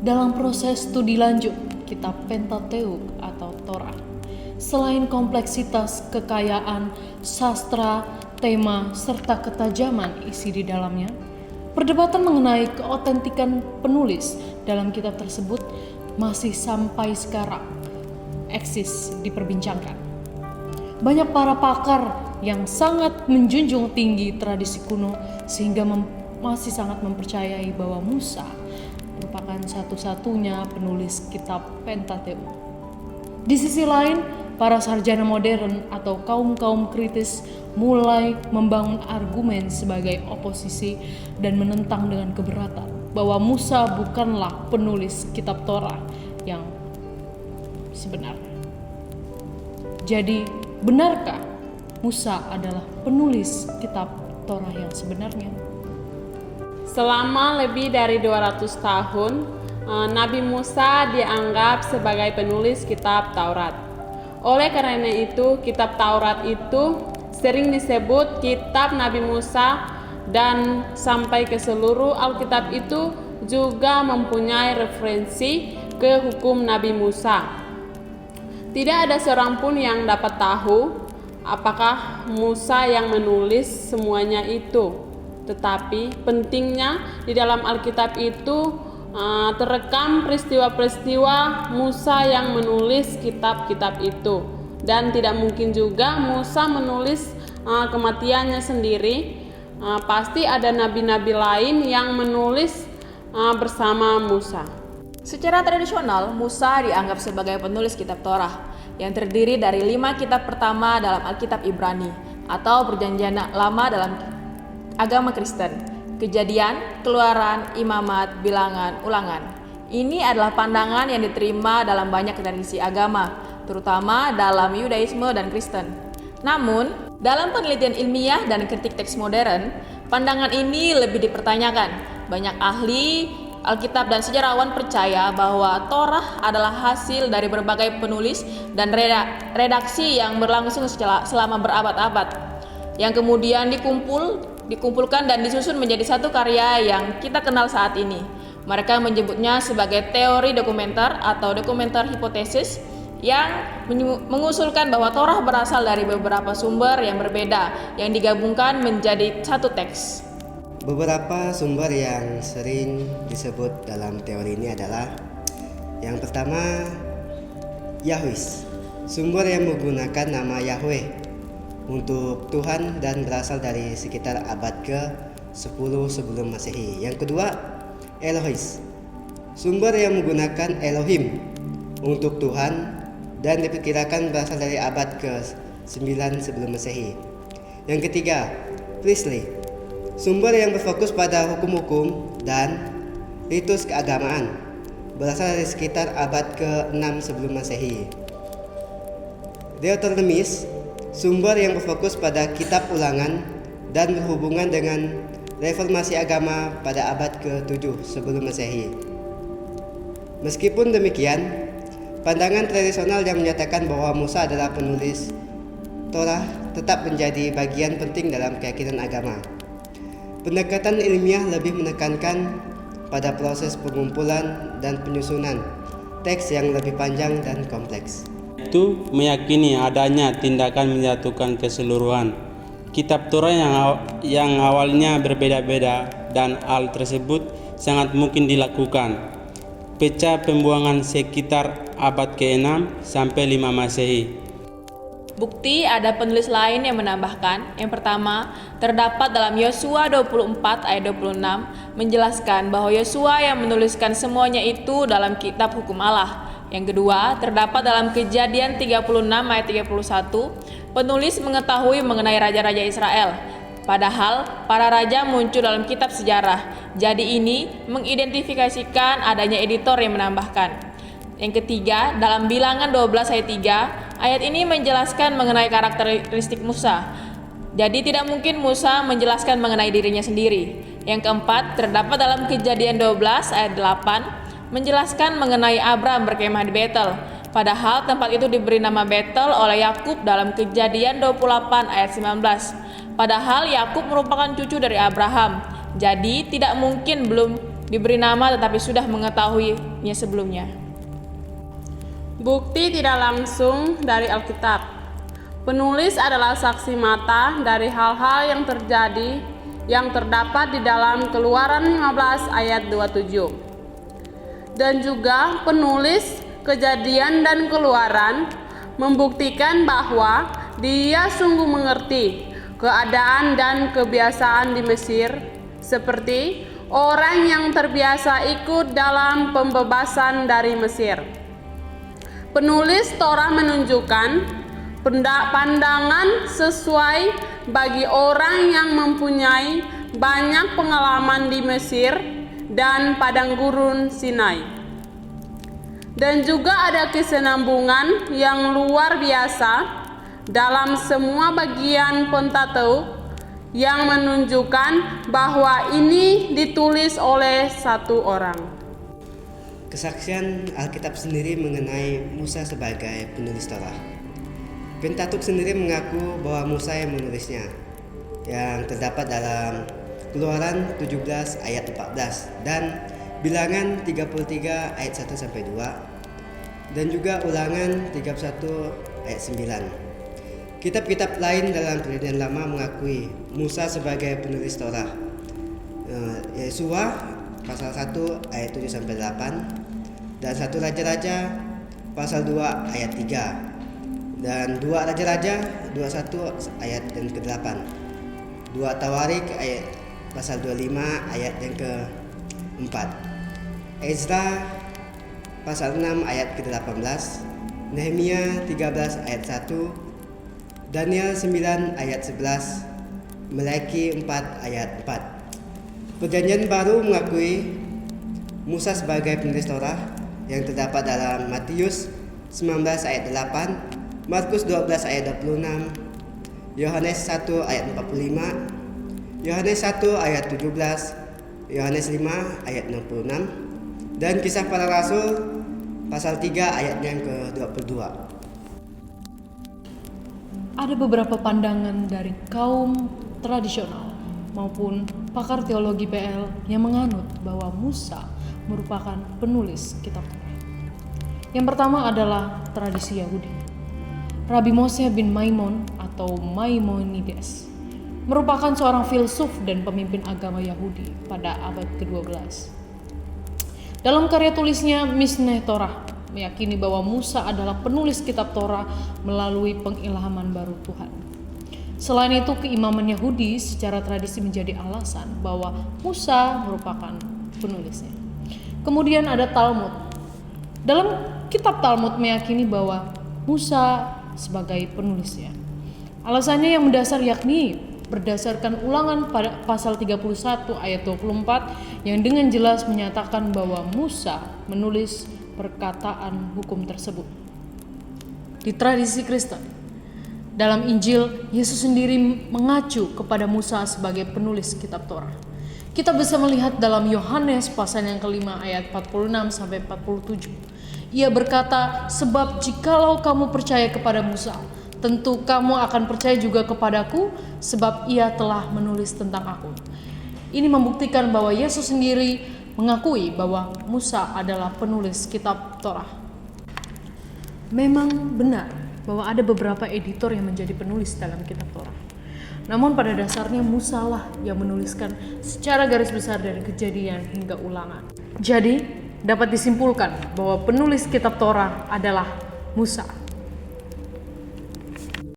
Dalam proses studi lanjut kitab Pentateuk atau Torah, selain kompleksitas, kekayaan, sastra, tema, serta ketajaman isi di dalamnya, perdebatan mengenai keotentikan penulis dalam kitab tersebut masih sampai sekarang eksis diperbincangkan. Banyak para pakar yang sangat menjunjung tinggi tradisi kuno sehingga masih sangat mempercayai bahwa Musa merupakan satu-satunya penulis kitab Pentateuk. Di sisi lain, para sarjana modern atau kaum-kaum kritis mulai membangun argumen sebagai oposisi dan menentang dengan keberatan bahwa Musa bukanlah penulis kitab Torah yang sebenarnya. Jadi, benarkah Musa adalah penulis kitab Torah yang sebenarnya? Selama lebih dari 200 tahun, Nabi Musa dianggap sebagai penulis kitab Taurat. Oleh karena itu, kitab Taurat itu sering disebut kitab Nabi Musa, dan sampai ke seluruh Alkitab itu juga mempunyai referensi ke hukum Nabi Musa. Tidak ada seorang pun yang dapat tahu apakah Musa yang menulis semuanya itu. Tetapi pentingnya di dalam Alkitab itu terekam peristiwa-peristiwa Musa yang menulis kitab-kitab itu. Dan tidak mungkin juga Musa menulis kematiannya sendiri. Pasti ada nabi-nabi lain yang menulis bersama Musa. Secara tradisional, Musa dianggap sebagai penulis kitab Torah yang terdiri dari 5 kitab pertama dalam Alkitab Ibrani atau Perjanjian Lama dalam agama Kristen: Kejadian, Keluaran, Imamat, Bilangan, Ulangan. Ini adalah pandangan yang diterima dalam banyak tradisi agama, terutama dalam Yudaisme dan Kristen. Namun, dalam penelitian ilmiah dan kritik teks modern, pandangan ini lebih dipertanyakan. Banyak ahli Alkitab dan sejarawan percaya bahwa Torah adalah hasil dari berbagai penulis dan redaksi yang berlangsung selama berabad-abad, yang kemudian dikumpulkan dan disusun menjadi satu karya yang kita kenal saat ini. Mereka menyebutnya sebagai teori dokumenter atau dokumenter hipotesis, yang mengusulkan bahwa Torah berasal dari beberapa sumber yang berbeda yang digabungkan menjadi satu teks. Beberapa sumber yang sering disebut dalam teori ini adalah: yang pertama, Yahwis, sumber yang menggunakan nama Yahweh untuk Tuhan dan berasal dari sekitar abad ke-10 sebelum Masehi. Yang kedua, Elohis, sumber yang menggunakan Elohim untuk Tuhan dan diperkirakan berasal dari abad ke-9 sebelum Masehi. Yang ketiga, Priestley, sumber yang berfokus pada hukum-hukum dan ritus keagamaan, berasal dari sekitar abad ke-6 sebelum Masehi. Deuteronomis, sumber yang berfokus pada kitab ulangan dan berhubungan dengan reformasi agama pada abad ke-7 sebelum Masehi. Meskipun demikian, pandangan tradisional yang menyatakan bahwa Musa adalah penulis Torah tetap menjadi bagian penting dalam keyakinan agama. Pendekatan ilmiah lebih menekankan pada proses pengumpulan dan penyusunan teks yang lebih panjang dan kompleks. Itu meyakini adanya tindakan menyatukan keseluruhan kitab Torah yang awalnya berbeda-beda, dan hal tersebut sangat mungkin dilakukan pasca pembuangan sekitar abad ke-6 sampai 5 Masehi. Bukti ada penulis lain yang menambahkan. Yang pertama, terdapat dalam Yosua 24 ayat 26 menjelaskan bahwa Yosua yang menuliskan semuanya itu dalam kitab hukum Allah. Yang kedua, terdapat dalam Kejadian 36 ayat 31, penulis mengetahui mengenai raja-raja Israel. Padahal para raja muncul dalam kitab sejarah. Jadi ini mengidentifikasikan adanya editor yang menambahkan. Yang ketiga, dalam Bilangan 12 ayat 3, ayat ini menjelaskan mengenai karakteristik Musa. Jadi tidak mungkin Musa menjelaskan mengenai dirinya sendiri. Yang keempat, terdapat dalam Kejadian 12 ayat 8 menjelaskan mengenai Abram berkemah di Betel. Padahal tempat itu diberi nama Betel oleh Yakub dalam Kejadian 28 ayat 19. Padahal Yakub merupakan cucu dari Abraham. Jadi tidak mungkin belum diberi nama tetapi sudah mengetahui pengikutnya sebelumnya. Bukti tidak langsung dari Alkitab. Penulis adalah saksi mata dari hal-hal yang terjadi yang terdapat di dalam Keluaran 15 ayat 27. Dan juga penulis Kejadian dan Keluaran membuktikan bahwa dia sungguh mengerti keadaan dan kebiasaan di Mesir, seperti orang yang terbiasa ikut dalam pembebasan dari Mesir. Penulis Torah menunjukkan pandangan sesuai bagi orang yang mempunyai banyak pengalaman di Mesir dan padang gurun Sinai. Dan juga ada kesinambungan yang luar biasa dalam semua bagian Pentateuk yang menunjukkan bahwa ini ditulis oleh satu orang. Kesaksian Alkitab sendiri mengenai Musa sebagai penulis Torah. Pentateuk sendiri mengaku bahwa Musa yang menulisnya, yang terdapat dalam Keluaran 17 ayat 14 dan Bilangan 33 ayat 1 sampai 2 dan juga Ulangan 31 ayat 9. Kitab-kitab lain dalam Perjanjian Lama mengakui Musa sebagai penulis Torah. Yesua pasal 1 ayat 7 sampai 8 dan 1 Raja-Raja pasal 2 ayat 3 dan 2 Raja-Raja 21 ayat yang ke-8, 2 Tawarik ayat pasal 25 ayat yang ke-4, Ezra pasal 6 ayat ke-18, Nehemia 13 ayat 1, Daniel 9 ayat 11, Meleki 4 ayat 4. Perjanjian Baru mengakui Musa sebagai penulis Torah yang terdapat dalam Matius 19 ayat 8, Markus 12 ayat 26, Yohanes 1 ayat 45, Yohanes 1 ayat 17, Yohanes 5 ayat 66, dan Kisah Para Rasul pasal 3 ayat yang ke-22. Ada beberapa pandangan dari kaum tradisional maupun pakar teologi PL yang menganut bahwa Musa merupakan penulis kitab Torah. Yang pertama adalah tradisi Yahudi. Rabi Moshe bin Maimon atau Maimonides merupakan seorang filsuf dan pemimpin agama Yahudi pada abad ke-12. Dalam karya tulisnya Mishneh Torah meyakini bahwa Musa adalah penulis kitab Torah melalui pengilhaman baru Tuhan. Selain itu, keimaman Yahudi secara tradisi menjadi alasan bahwa Musa merupakan penulisnya. Kemudian ada Talmud. Dalam kitab Talmud meyakini bahwa Musa sebagai penulisnya. Alasannya yang mendasar yakni berdasarkan Ulangan pada pasal 31 ayat 24 yang dengan jelas menyatakan bahwa Musa menulis perkataan hukum tersebut. Di tradisi Kristen, dalam Injil, Yesus sendiri mengacu kepada Musa sebagai penulis kitab Torah. Kita bisa melihat dalam Yohanes pasal yang kelima ayat 46 sampai 47. Ia berkata, "Sebab jikalau kamu percaya kepada Musa, tentu kamu akan percaya juga kepadaku, sebab ia telah menulis tentang aku." Ini membuktikan bahwa Yesus sendiri mengakui bahwa Musa adalah penulis kitab Torah. Memang benar bahwa ada beberapa editor yang menjadi penulis dalam kitab Torah. Namun pada dasarnya Musa lah yang menuliskan secara garis besar dari Kejadian hingga Ulangan. Jadi dapat disimpulkan bahwa penulis kitab Torah adalah Musa.